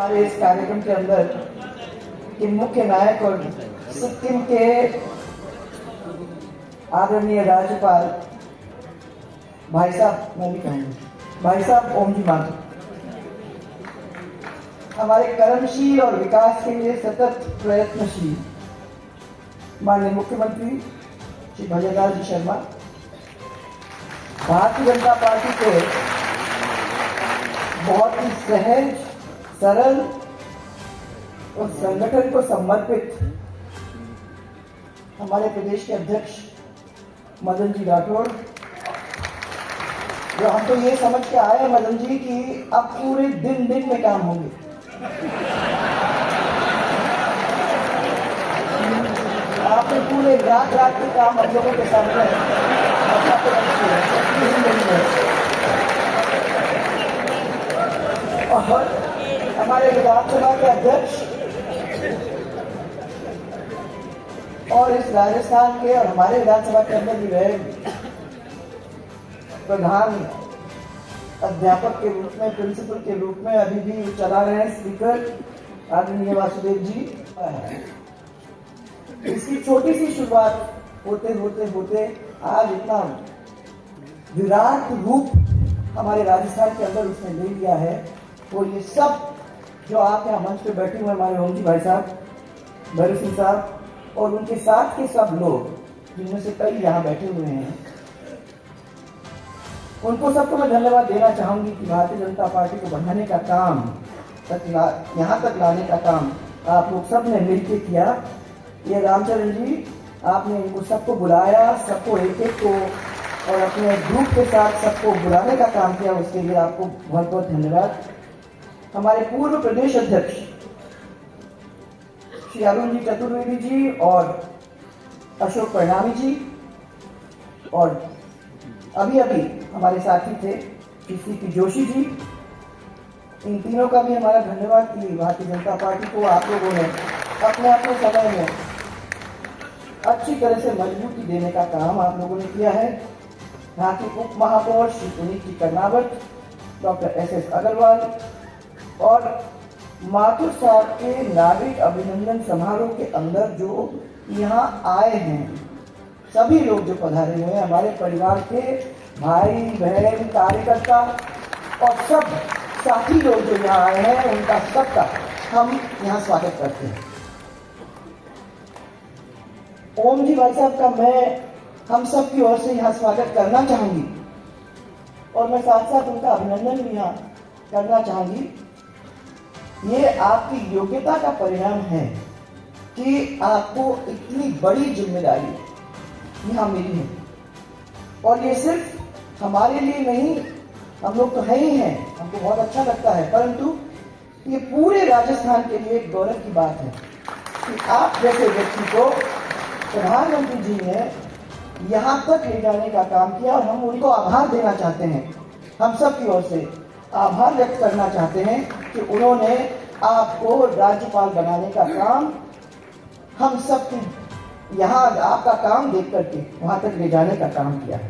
हमारे इस कार्यक्रम के अंदर के मुख्य नायक और सिक्किम के आदरणीय राज्यपाल भाई साहब, मैं भी कहूँगा भाई साहब ओम जी माथुर, हमारे कर्मशील और विकास के लिए सतत प्रयत्नशील माननीय मुख्यमंत्री श्री भजनलाल जी शर्मा, भारतीय जनता पार्टी के बहुत ही सहज, सरल और संगठन को समर्पित हमारे प्रदेश के अध्यक्ष मदन जी राठौड़, जो हम तो ये समझ के आए मदन जी कि अब पूरे दिन में काम होंगे। आपने पूरे रात के काम हम लोगों के सामने और हमारे विधानसभा के अध्यक्ष और इस राजस्थान के और हमारे विधानसभा के अंदर भी रहे प्रधान अध्यापक के रूप में, प्रिंसिपल के रूप में अभी भी चला रहे हैं स्पीकर आदरणीय वासुदेव जी। इसकी छोटी सी शुरुआत होते होते आज इतना विराट रूप हमारे राजस्थान के अंदर उसने ले लिया है। और ये सब जो आप यहाँ मंच पे बैठे हुए हमारे ओम जी भाई साहब, भैरव सिंह साहब और उनके साथ के सब लोग, जिनमें से कई यहाँ बैठे हुए हैं, उनको सबको मैं धन्यवाद देना चाहूंगी कि भारतीय जनता पार्टी को बढ़ाने का काम यहाँ तक लाने का काम आप लोग सब ने मिलकर किया। ये रामचरण जी, आपने इनको सबको बुलाया, सबको एक एक को और अपने ग्रुप के साथ सबको बुलाने का काम किया, उसके लिए आपको बहुत बहुत धन्यवाद। हमारे पूर्व प्रदेश अध्यक्ष श्री अरुण जी चतुर्वेदी जी और अशोक प्रणामी जी और अभी हमारे साथी थे CP जोशी जी, इन तीनों का भी हमारा धन्यवाद कि भारतीय जनता पार्टी को आप लोगों ने अपने समय में अच्छी तरह से मजबूती देने का काम आप लोगों ने किया है। यहाँ के उप महापौर श्री पुनीत जी कर्नावत, डॉक्टर SS अग्रवाल और माथुर साहब के नागरिक अभिनंदन समारोह के अंदर जो यहाँ आए हैं, सभी लोग जो पधारे हुए हैं, हमारे परिवार के भाई बहन कार्यकर्ता और सब साथी लोग जो यहाँ आए हैं, उनका सबका हम यहाँ स्वागत करते हैं। ओम जी भाई साहब का मैं हम सब की ओर से यहाँ स्वागत करना चाहूंगी और मैं साथ साथ उनका अभिनंदन भी यहाँ करना चाहूंगी। ये आपकी योग्यता का परिणाम है कि आपको इतनी बड़ी जिम्मेदारी यहाँ मिली है और ये सिर्फ हमारे लिए नहीं, हम लोग तो है ही हैं, हमको बहुत अच्छा लगता है, परंतु ये पूरे राजस्थान के लिए एक गौरव की बात है कि आप जैसे व्यक्ति को प्रधानमंत्री जी ने यहाँ तक ले जाने का काम किया और हम उनको आभार देना चाहते हैं। हम सब की ओर से आभार व्यक्त करना चाहते हैं कि उन्होंने आपको राज्यपाल बनाने का काम, हम सब की यहाँ आपका काम देख करके वहाँ तक ले जाने का काम किया है।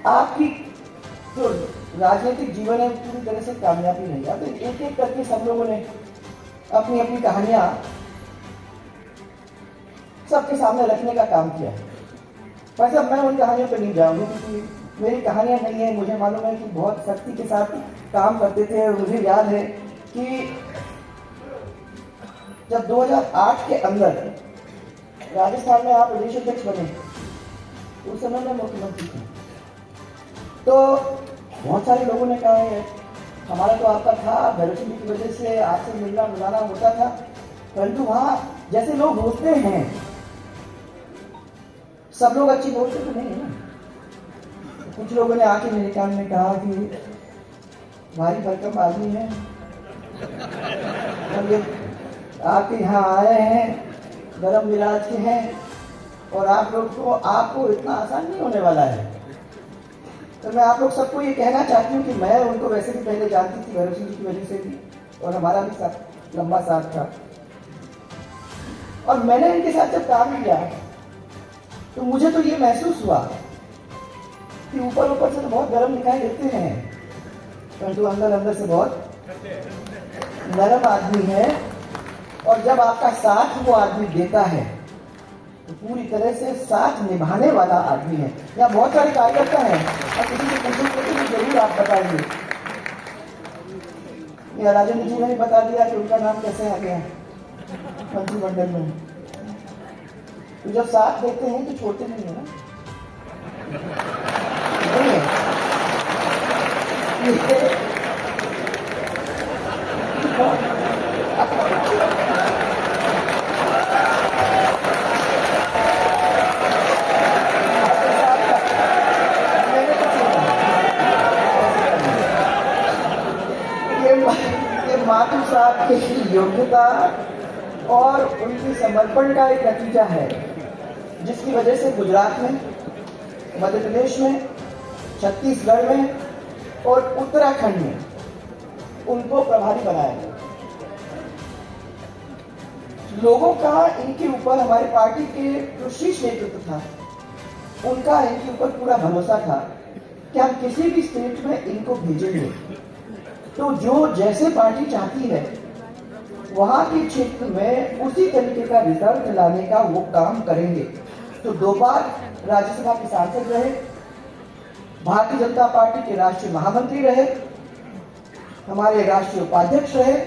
आपकी जो राजनीतिक जीवन है पूरी तरह से कामयाबी नहीं है, तो एक एक करके सब लोगों ने अपनी अपनी कहानियां सबके सामने रखने का काम किया है। वैसे मैं उन कहानियों पर नहीं जाऊंगी क्योंकि मेरी कहानियां नहीं है। मुझे मालूम है कि बहुत सख्ती के साथ काम करते थे। मुझे याद है कि जब 2008 के अंदर राजस्थान में आप प्रदेश अध्यक्ष बने, उस समय मैं मुख्यमंत्री था, तो बहुत सारे लोगों ने कहा है हमारा तो आपका था, भैरव सिंह की वजह से आपसे मिलना मिलाना होता था, परंतु वहाँ जैसे लोग होते हैं सब लोग अच्छी बोलते तो नहीं है ना। कुछ लोगों ने आके मेरे कान में कहा कि भारी भरकम आदमी है, और ये आपके यहाँ आए हैं, गरम मिजाज के हैं और आप लोग को आपको इतना आसान नहीं होने वाला है। तो मैं आप लोग सबको ये कहना चाहती हूँ कि मैं उनको वैसे भी पहले जानती थी, भैरव सिंह जी की वजह से भी, और हमारा भी साथ लंबा साथ था, और मैंने इनके साथ जब काम किया तो मुझे तो ये महसूस हुआ कि ऊपर से तो बहुत गर्म दिखाई देते हैं, परंतु अंदर से बहुत नरम आदमी है, और जब आपका साथ वो आदमी देता है तो पूरी तरह से साथ निभाने वाला आदमी है। यहाँ बहुत सारे कार्यकर्ता हैं, और किसी से पूछोगे तो जरूर आप बताएंगे। ये राजेंद्र जी ने भी बता दिया कि उनका नाम कैसे आ गया मंत्रिमंडल में। तो जब साथ देते हैं तो छोड़ते नहीं है ना। माथुर साहब की योग्यता और उनकी समर्पण का एक नतीजा है, जिसकी वजह से गुजरात में, मध्य प्रदेश में, छत्तीसगढ़ में और उत्तराखंड में उनको प्रभारी बनाया गया। लोगों का इनके ऊपर, हमारे पार्टी के जो शीर्ष नेतृत्व था, उनका इनके ऊपर पूरा भरोसा था कि हम किसी भी स्टेट में इनको भेजेंगे तो जो जैसे पार्टी चाहती है वहां के क्षेत्र में उसी तरीके का रिजल्ट लाने का वो काम करेंगे। तो 2 बार राज्यसभा के सांसद रहे, भारतीय जनता पार्टी के राष्ट्रीय महामंत्री रहे, हमारे राष्ट्रीय उपाध्यक्ष रहे,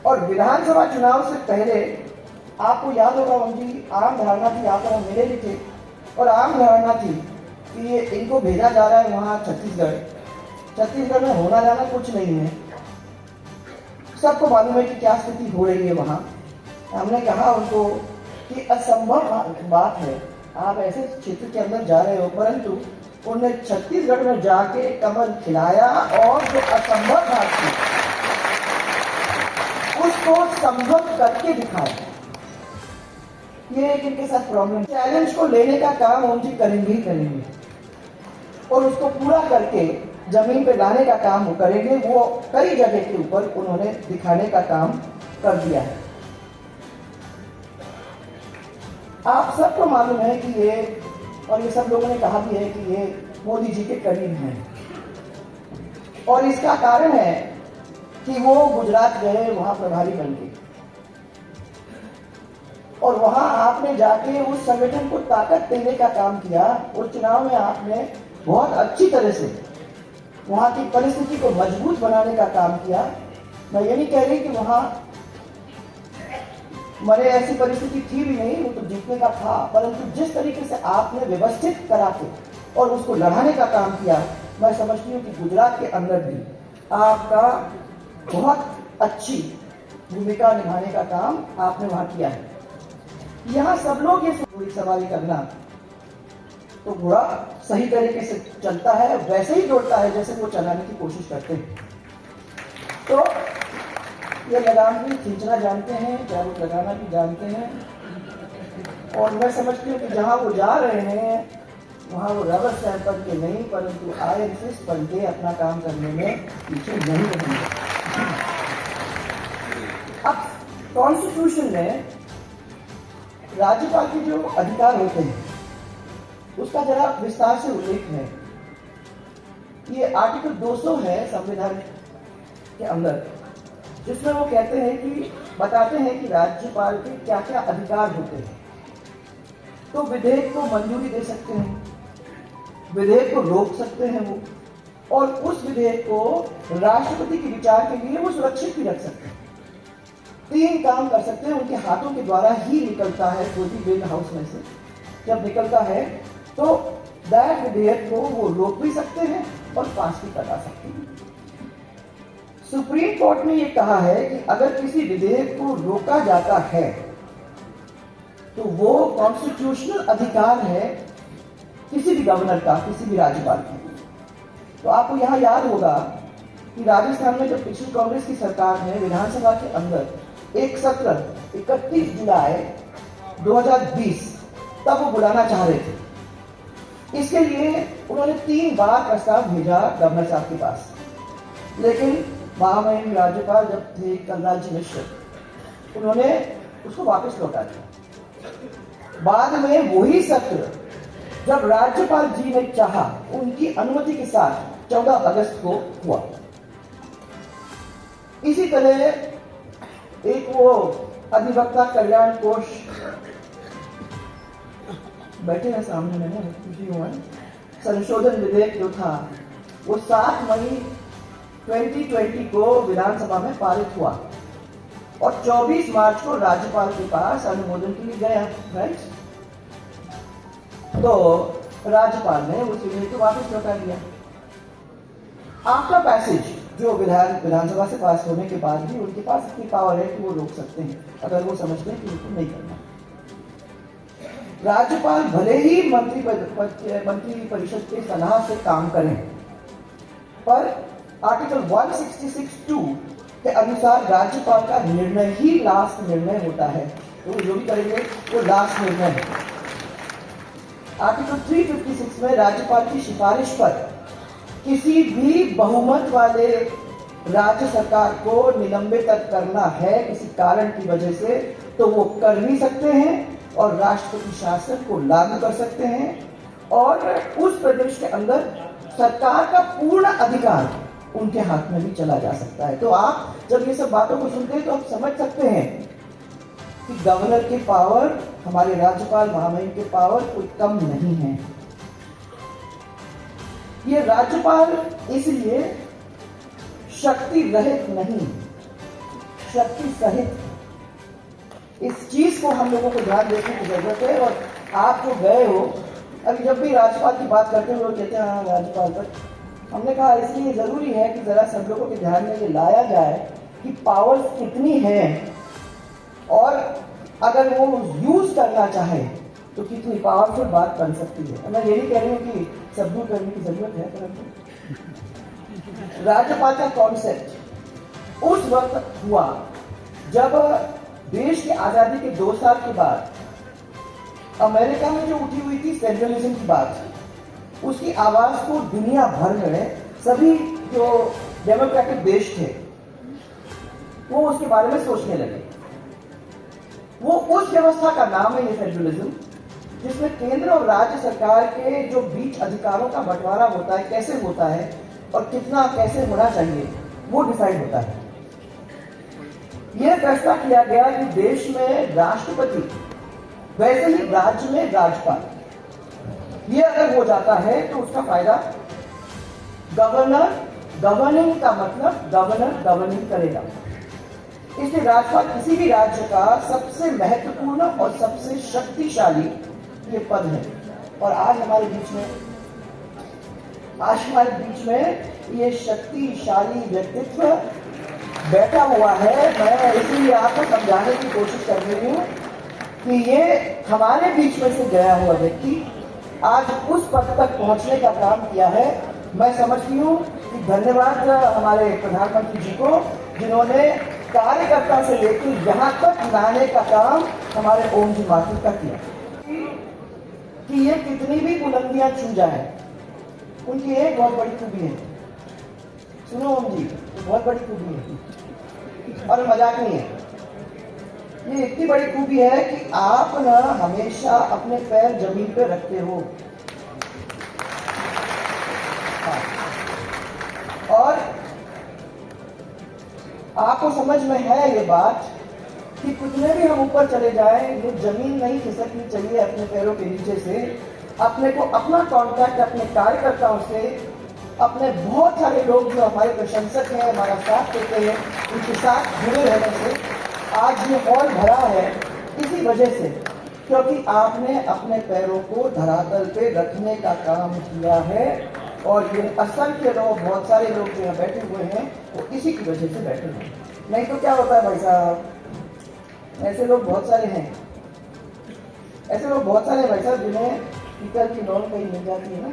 और विधानसभा चुनाव से पहले आपको याद होगा उनकी आम धारणा थी, यहाँ पर हम मिले भी थे, और आम धारणा थी कि ये इनको भेजा जा रहा है वहाँ छत्तीसगढ़ में होना जाना कुछ नहीं है। सबको मालूम है कि क्या स्थिति हो रही है वहाँ। हमने कहा उनको कि असंभव बात है, आप ऐसे क्षेत्र के अंदर जा रहे हो, परंतु उन्होंने छत्तीसगढ़ में जाके कमल खिलाया और जो असंभव बात थी उसको संभव करके दिखाया। ये एक इनके साथ प्रॉब्लम, चैलेंज को लेने का काम उनकी करेंगे ही करेंगे, और उसको पूरा करके जमीन पे लाने का काम वो करेंगे। वो कई जगह के ऊपर उन्होंने दिखाने का काम कर दिया है। आप सबको मालूम है कि ये, और ये सब लोगों ने कहा भी है कि ये मोदी जी के करीब हैं, और इसका कारण है कि वो गुजरात गए, वहां प्रभारी बन गए, और वहां आपने जाके उस संगठन को ताकत देने का काम किया। उस चुनाव में आपने बहुत अच्छी तरह से वहां की परिस्थिति को मजबूत बनाने का काम किया। मैं ये नहीं कह रही कि वहां मरे ऐसी परिस्थिति थी भी नहीं, वो तो जीतने का था, परंतु जिस तरीके से आपने व्यवस्थित करा के और उसको लड़ाने का काम किया, मैं समझती हूँ कि गुजरात के अंदर भी आपका बहुत अच्छी भूमिका निभाने का काम आपने वहां किया है। यहाँ सब लोग ये घोड़ी सवारी करना, तो घोड़ा सही तरीके से चलता है, वैसे ही दौड़ता है जैसे वो चलाने की कोशिश करते हैं। तो ये लगाम भी खींचना जानते हैं, जागरूक लगाना भी जानते हैं, और मैं समझती हूँ कि जहाँ वो जा रहे हैं वहाँ वो रबर स्टैंप बन के नहीं, परंतु आयरन फिस्ट बन के अपना काम करने में पीछे नहीं रहेंगे। अब कॉन्स्टिट्यूशन में राज्यपाल के जो अधिकार होते हैं उसका जरा विस्तार से उल्लेख है। ये आर्टिकल 200 है संविधान के अंदर, जिसमें वो कहते हैं कि बताते हैं कि राज्यपाल के क्या क्या अधिकार होते हैं। तो विधेयक को मंजूरी दे सकते हैं, विधेयक को रोक सकते हैं वो, और उस विधेयक को राष्ट्रपति के विचार के लिए वो सुरक्षित भी रख सकते हैं। 3 काम कर सकते हैं, उनके हाथों के द्वारा ही निकलता है कोई भी बिल हाउस में से। जब निकलता है तो दैट विधेयक को वो रोक भी सकते हैं और पास भी करा सकते हैं। सुप्रीम कोर्ट ने ये कहा है कि अगर किसी विधेयक को रोका जाता है तो वो कॉन्स्टिट्यूशनल अधिकार है किसी भी गवर्नर का, किसी भी राज्यपाल का। तो आपको यहाँ याद होगा कि राजस्थान में जब पिछली कांग्रेस की सरकार ने विधानसभा के अंदर एक सत्र 31 जुलाई 2020 तब वो बुलाना चाह रहे थे, इसके लिए उन्होंने 3 बार प्रस्ताव भेजा गवर्नर साहब के पास, लेकिन महामहिम राज्यपाल जब थे कलराज मिश्र, उन्होंने उसको वापस लौटा दिया। बाद में वही सत्र जब राज्यपाल जी ने चाहा, उनकी अनुमति के साथ 14 अगस्त को हुआ। इसी तरह एक वो अधिवक्ता कल्याण कोष बैठे हैं सामने, मैंने खुशी हुआ, संशोधन विधेयक जो था वो 7 मई 2020 को विधानसभा में पारित हुआ और 24 मार्च को राज्यपाल के पास अनुमोदन के लिए गया, राइट। तो राज्यपाल ने उस विधेयक को वापस लौटा दिया। आफ्टर पैसेज, जो विधानसभा से पास होने के बाद भी उनके पास इतनी पावर है कि वो रोक सकते हैं अगर वो समझते हैं कि उनको नहीं करना। राज्यपाल भले ही मंत्री परिषद के सलाह से काम करें, पर आर्टिकल 166(2) के अनुसार राज्यपाल का निर्णय ही लास्ट निर्णय होता है। तो जो भी करेंगे वो लास्ट निर्णय है। आर्टिकल 356 में राज्यपाल की सिफारिश पर किसी भी बहुमत वाले राज्य सरकार को निलंबित करना है किसी कारण की वजह से, तो वो कर भी सकते हैं और राष्ट्रपति शासन को लागू कर सकते हैं और उस प्रदेश के अंदर सरकार का पूर्ण अधिकार उनके हाथ में भी चला जा सकता है। तो आप जब ये सब बातों को सुनते हैं तो आप समझ सकते हैं कि गवर्नर के पावर, हमारे राज्यपाल महामहिम के पावर कोई कम नहीं है। ये राज्यपाल इसलिए शक्ति रहित नहीं, शक्ति सहित, इस चीज को हम लोगों को ध्यान देने की जरूरत है। और आप जो गए हो, अभी जब भी राज्यपाल की बात करते हैं लोग कहते हैं हाँ राज्यपाल पर, हमने कहा इसलिए जरूरी है कि जरा सब लोगों के ध्यान में ये लाया जाए कि पावर्स कितनी है और अगर वो यूज करना चाहे तो कितनी पावरफुल बात बन सकती है। मैं ये नहीं कह रही हूँ कि सबूत करने की जरूरत है, परंतु राज्यपाल का कॉन्सेप्ट उस वक्त हुआ जब देश की आजादी के 2 साल के बाद अमेरिका में जो उठी हुई थी सेंट्रलिज्म की बात, उसकी आवाज को दुनिया भर में सभी जो डेमोक्रेटिक देश थे वो उसके बारे में सोचने लगे। वो उस व्यवस्था का नाम है ये फेडरलिज्म, जिसमें केंद्र और राज्य सरकार के जो बीच अधिकारों का बंटवारा होता है, कैसे होता है और कितना कैसे होना चाहिए, वो डिसाइड होता है। यह फैसला किया गया कि देश में राष्ट्रपति वैसे ही राज्य में राज्यपाल, ये अगर हो जाता है तो उसका फायदा गवर्नर, गवर्निंग का मतलब गवर्नर गवर्निंग करेगा। इसलिए राज्यपाल किसी भी राज्य का सबसे महत्वपूर्ण और सबसे शक्तिशाली ये पद है। और आज हमारे बीच में ये शक्तिशाली व्यक्तित्व बैठा हुआ है। मैं इसीलिए आपको समझाने की कोशिश कर रही हूँ कि ये हमारे बीच में से गया हुआ व्यक्ति आज उस पद तक पहुंचने का काम किया है। मैं समझती हूँ कि धन्यवाद हमारे प्रधानमंत्री जी को, जिन्होंने कार्यकर्ता से लेकर यहाँ तक लाने का काम हमारे ओम जी माथुर का किया। कि ये कितनी भी बुलंदियां छू जाए, उनकी एक बहुत बड़ी खूबी है। सुनो ओम जी, बहुत बड़ी खूबी है और मजाक नहीं है। ये इतनी बड़ी खूबी है कि आप ना हमेशा अपने पैर जमीन पे रखते हो। और आपको समझ में है ये बात कि कितने भी हम ऊपर चले जाएं, ये जमीन नहीं खिसकनी चाहिए अपने पैरों के नीचे से। अपने को अपना कांटेक्ट अपने कार्यकर्ताओं से, अपने बहुत सारे लोग जो हमारे प्रशंसक हैं, हमारा साथ देते हैं, उनके साथ जुड़े रहने से आज ये हॉल भरा है इसी वजह से, क्योंकि आपने अपने पैरों को धरातल पे रखने का काम किया है। और ये असंख्य लोग, बहुत सारे लोग जो यहाँ बैठे हुए हैं वो इसी की वजह से बैठे हैं। नहीं तो क्या होता है भाई साहब, ऐसे लोग बहुत सारे हैं, ऐसे लोग बहुत सारे भाई साहब जिन्हें पीतल की नौल कहीं मिल जाती है ना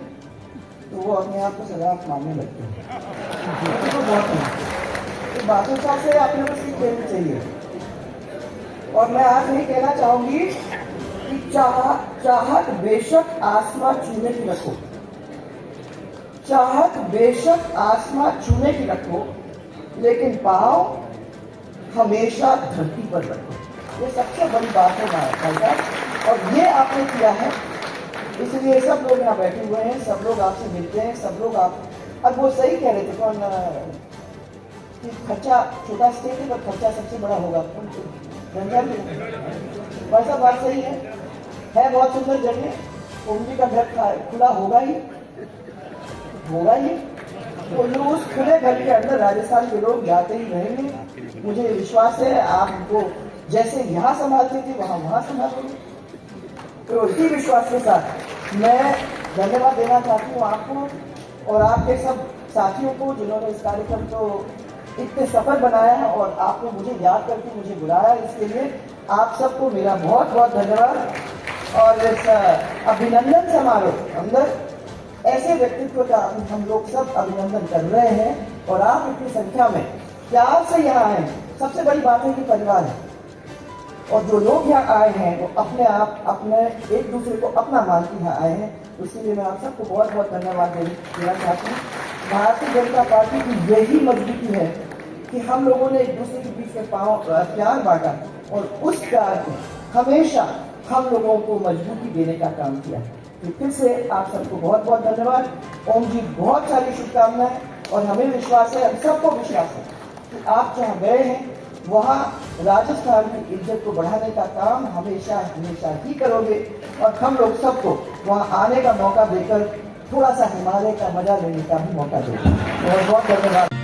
तो वो अपने आप को सजात मानने लगते हैं। तो बहुत है, तो बातों से अपने को सीख लेनी चाहिए। और मैं आज नहीं कहना चाहूंगी कि चाहत बेशक आसमां छूने की रखो, चाहत बेशक आसमां छूने की रखो, लेकिन पाँव हमेशा धरती पर रखो। ये सबसे बड़ी बात है भाई साहब, और ये आपने किया है। इसलिए सब लोग यहाँ बैठे हुए हैं, सब लोग आपसे मिलते हैं, सब लोग आप, अब वो सही कह रहे थे, कौन कि खर्चा छोटा स्टेट है पर खर्चा सबसे बड़ा होगा। रंजन वैसा बात सही है बहुत सुंदर जगह। ओम जी का घर खुला होगा ही। तो ये उस खुले घर के अंदर राजस्थान के लोग जाते ही रहेंगे। मुझे विश्वास है आप उनको जैसे यहाँ संभालते थे वहाँ संभालेंगे। तो इसी विश्वास के साथ मैं धन्यवाद देना चाहती हूँ आपको और आपके सब साथियों को जिन्होंने इस कार्यक्रम को इतने सफल बनाया है और आपने मुझे याद करके मुझे बुलाया। इसके लिए आप सबको मेरा बहुत बहुत धन्यवाद। और इस अभिनंदन समारोह अंदर ऐसे व्यक्तित्व का हम लोग सब अभिनंदन कर रहे हैं और आप इतनी संख्या में प्यार से यहाँ आए। सबसे बड़ी बात है कि परिवार है और जो लोग यहाँ आए हैं वो अपने आप अपने एक दूसरे को अपना मान के यहाँ आए हैं। उसके लिए मैं आप सबको बहुत बहुत धन्यवाद देना चाहती हूँ। भारतीय जनता पार्टी की यही मजबूती है कि हम लोगों ने एक दूसरे के बीच में प्यार बांटा और उस प्यार को हमेशा हम लोगों को मजबूती देने का काम किया। तो फिर से आप सबको बहुत बहुत धन्यवाद। ओम जी बहुत सारी शुभकामनाएं और हमें विश्वास है, हम सबको विश्वास है कि आप जहाँ गए हैं वहाँ राजस्थान की इज्जत को बढ़ाने का काम हमेशा हमेशा ही करोगे और हम लोग सबको वहाँ आने का मौका देकर थोड़ा सा हिमालय का मजा लेने का भी मौका देंगे। बहुत बहुत धन्यवाद।